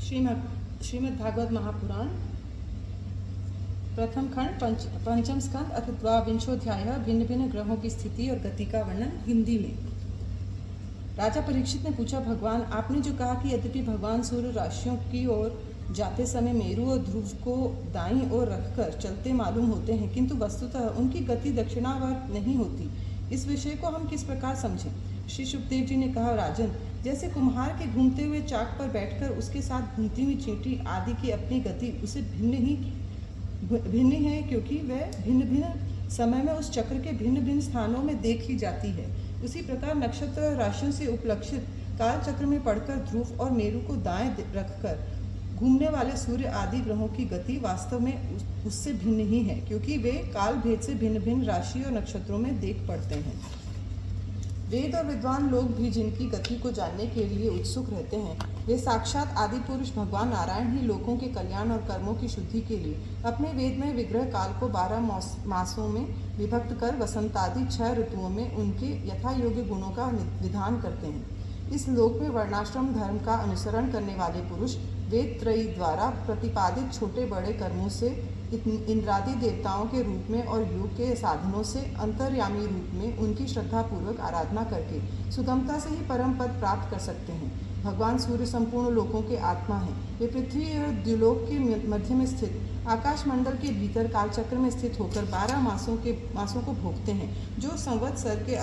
श्रीमद् भागवत महापुराण प्रथम खंड पंचम स्कंद अथ द्वाविंशोध्याय भिन्न भिन्न ग्रहों की स्थिति और गति का वर्णन हिंदी में। राजा परीक्षित ने पूछा, भगवान आपने जो कहा कि यद्यपि भगवान सूर्य राशियों की ओर जाते समय मेरु और ध्रुव को दाईं ओर रखकर चलते मालूम होते हैं, किंतु वस्तुतः उनकी गति दक्षिणावर्त नहीं होती, इस विषय को हम किस प्रकार समझें? श्री शुकदेव जी ने कहा, राजन, जैसे कुम्हार के घूमते हुए चाक पर बैठकर उसके साथ घूमती हुई चींटी आदि की अपनी गति उसे भिन्न है, क्योंकि वह भिन्न भिन्न समय में उस चक्र के भिन्न भिन्न स्थानों में देखी जाती है, उसी प्रकार नक्षत्र राशियों से उपलक्षित काल चक्र में पढ़कर ध्रुव और मेरु को दाएं रखकर घूमने वाले सूर्य आदि ग्रहों की गति वास्तव में उससे भिन्न ही है, क्योंकि वे काल भेद से भिन्न भिन्न राशि और नक्षत्रों में देख पड़ते हैं। वेद और विद्वान लोग भी जिनकी गति को जानने के लिए उत्सुक रहते हैं, वे साक्षात आदि पुरुष भगवान नारायण ही लोगों के कल्याण और कर्मों की शुद्धि के लिए अपने वेदमय विग्रह काल को 12 मासों में विभक्त कर वसंतादि 6 ऋतुओं में उनके यथा योग्य गुणों का विधान करते हैं। इस लोक में वर्णाश्रम धर्म का अनुसरण करने वाले पुरुष वेद त्रयी द्वारा प्रतिपादित छोटे बड़े कर्मों से इंद्रादि देवताओं के रूप में और योग के साधनों से अंतर्यामी रूप में उनकी श्रद्धापूर्वक आराधना करके सुगमता से ही परम पद प्राप्त कर सकते हैं। भगवान सूर्य संपूर्ण लोकों के आत्मा हैं। वे पृथ्वी और द्युलोक के मध्य में स्थित आकाश मंडल के भीतर कालचक्र में स्थित होकर 12 मासों को भोगते हैं, जो संवत्सर के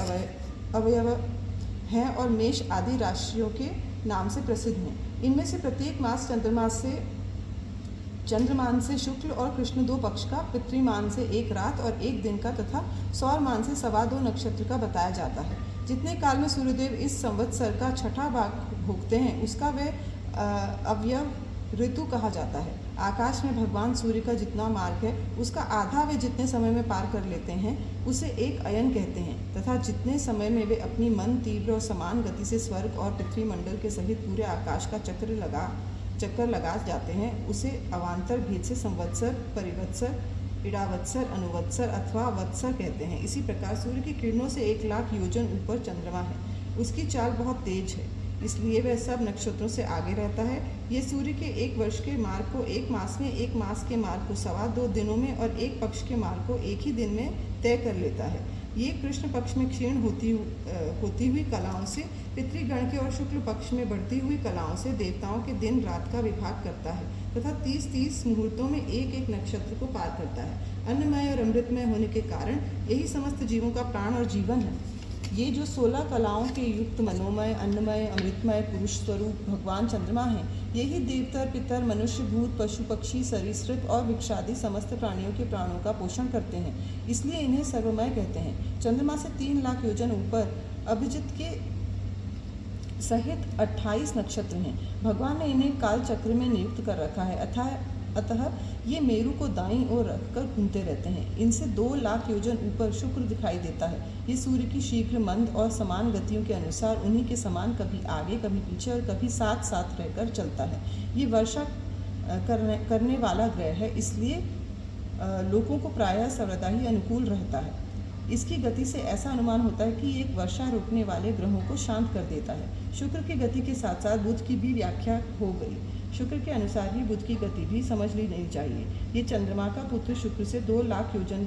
अवयव हैं और मेष आदि राशियों के नाम से प्रसिद्ध हैं। इनमें से प्रत्येक मास चंद्रमान से शुक्ल और कृष्ण 2 पक्ष का, पितृमान से 1 रात और 1 दिन का तथा सौरमान से 2.25 नक्षत्र का बताया जाता है। जितने काल में सूर्यदेव इस संवत्सर का 6ठा भाग भोगते हैं, उसका वह अवयव ऋतु कहा जाता है। आकाश में भगवान सूर्य का जितना मार्ग है, उसका आधा वे जितने समय में पार कर लेते हैं, उसे एक अयन कहते हैं, तथा जितने समय में वे अपनी मन तीव्र और समान गति से स्वर्ग और पृथ्वी मंडल के सहित पूरे आकाश का चक्कर लगा जाते हैं, उसे अवान्तर भेद से संवत्सर, परिवत्सर, इडावत्सर, अनुवत्सर अथवा वत्सर कहते हैं। इसी प्रकार सूर्य की किरणों से 1 लाख योजन ऊपर चंद्रमा है। उसकी चाल बहुत तेज है, इसलिए वह सब नक्षत्रों से आगे रहता है। ये सूर्य के 1 वर्ष के मार्ग को 1 मास में, 1 मास के मार्ग को 2.25 दिनों में और 1 पक्ष के मार्ग को 1 ही दिन में तय कर लेता है। ये कृष्ण पक्ष में क्षीण होती हुई कलाओं से, पितृगण के और शुक्ल पक्ष में बढ़ती हुई कलाओं से देवताओं के दिन रात का विभाग करता है, तथा 30-30 मुहूर्तों में 1-1 नक्षत्र को पार करता है। अन्नमय और अमृतमय होने के कारण यही समस्त जीवों का प्राण और जीवन है। ये जो 16 कलाओं के युक्त मनोमय, अन्नमय, अमृतमय पुरुष स्वरूप भगवान चंद्रमा हैं, यही देवतर, पितर, मनुष्य, भूत, पशु, पक्षी, सरीसृप और वृक्षादि समस्त प्राणियों के प्राणों का पोषण करते हैं, इसलिए इन्हें सर्वमय कहते हैं। चंद्रमा से 3 लाख योजन ऊपर अभिजित के सहित 28 नक्षत्र हैं। भगवान ने इन्हें काल चक्र में नियुक्त कर रखा है, अतः ये मेरु को दाईं ओर रखकर घूमते रहते हैं। इनसे 2 लाख योजन ऊपर शुक्र दिखाई देता है। ये सूर्य की शीघ्र, मंद और समान गतियों के अनुसार उन्हीं के समान कभी आगे, कभी पीछे और कभी साथ साथ रहकर चलता है। ये वर्षा करने वाला ग्रह है, इसलिए लोगों को प्रायः सर्वदा ही अनुकूल रहता है। इसकी गति से ऐसा अनुमान होता है कि एक वर्षा रोकने वाले ग्रहों को शांत कर देता है। शुक्र की गति के साथ साथ बुध की भी व्याख्या हो गई। शुक्र के अनुसार ही बुध की गति भी समझ ली नहीं चाहिए। ये चंद्रमा का पुत्र शुक्र से 2 लाख योजन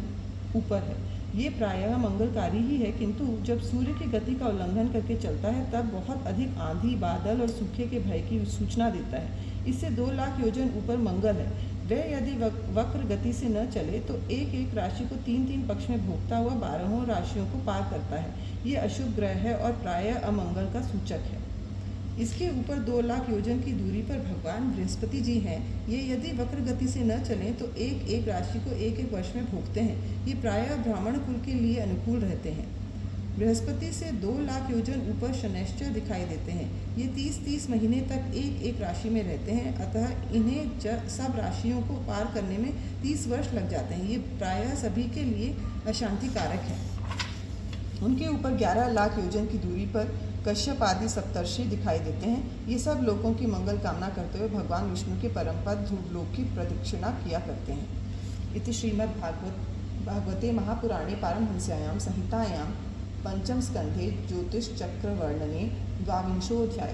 ऊपर है। ये प्रायः मंगलकारी ही है, किंतु जब सूर्य की गति का उल्लंघन करके चलता है, तब बहुत अधिक आंधी, बादल और सूखे के भय की सूचना देता है। इससे 2 लाख योजन ऊपर मंगल है। वह यदि वक्र गति से न चले तो 1-1 राशि को 3-3 पक्ष में भोगता हुआ 12 राशियों को पार करता है। ये अशुभ ग्रह है और प्रायः अमंगल का सूचक है। इसके ऊपर 2 लाख योजन की दूरी पर भगवान बृहस्पति जी हैं। ये यदि वक्र गति से न चलें तो 1-1 राशि को 1-1 वर्ष में भोगते हैं। ये प्रायः ब्राह्मण कुल के लिए अनुकूल रहते हैं। बृहस्पति से 2 लाख योजन ऊपर शनैश्चर दिखाई देते हैं। ये 30-30 महीने तक 1-1 राशि में रहते हैं, अतः इन्हें सब राशियों को पार करने में 30 वर्ष लग जाते हैं। ये प्रायः सभी के लिए अशांति कारक है। उनके ऊपर 11 लाख योजन की दूरी पर कश्यप आदि सप्तर्षि दिखाई देते हैं। ये सब लोगों की मंगल कामना करते हुए भगवान विष्णु के परम पद ध्रुवलोक की प्रदक्षिणा किया करते हैं। इति श्रीमद् भागवते महापुराणे पारमहंस्यायां संहितायां पंचम स्कंधे ज्योतिष चक्र वर्णने 22वाध्याय।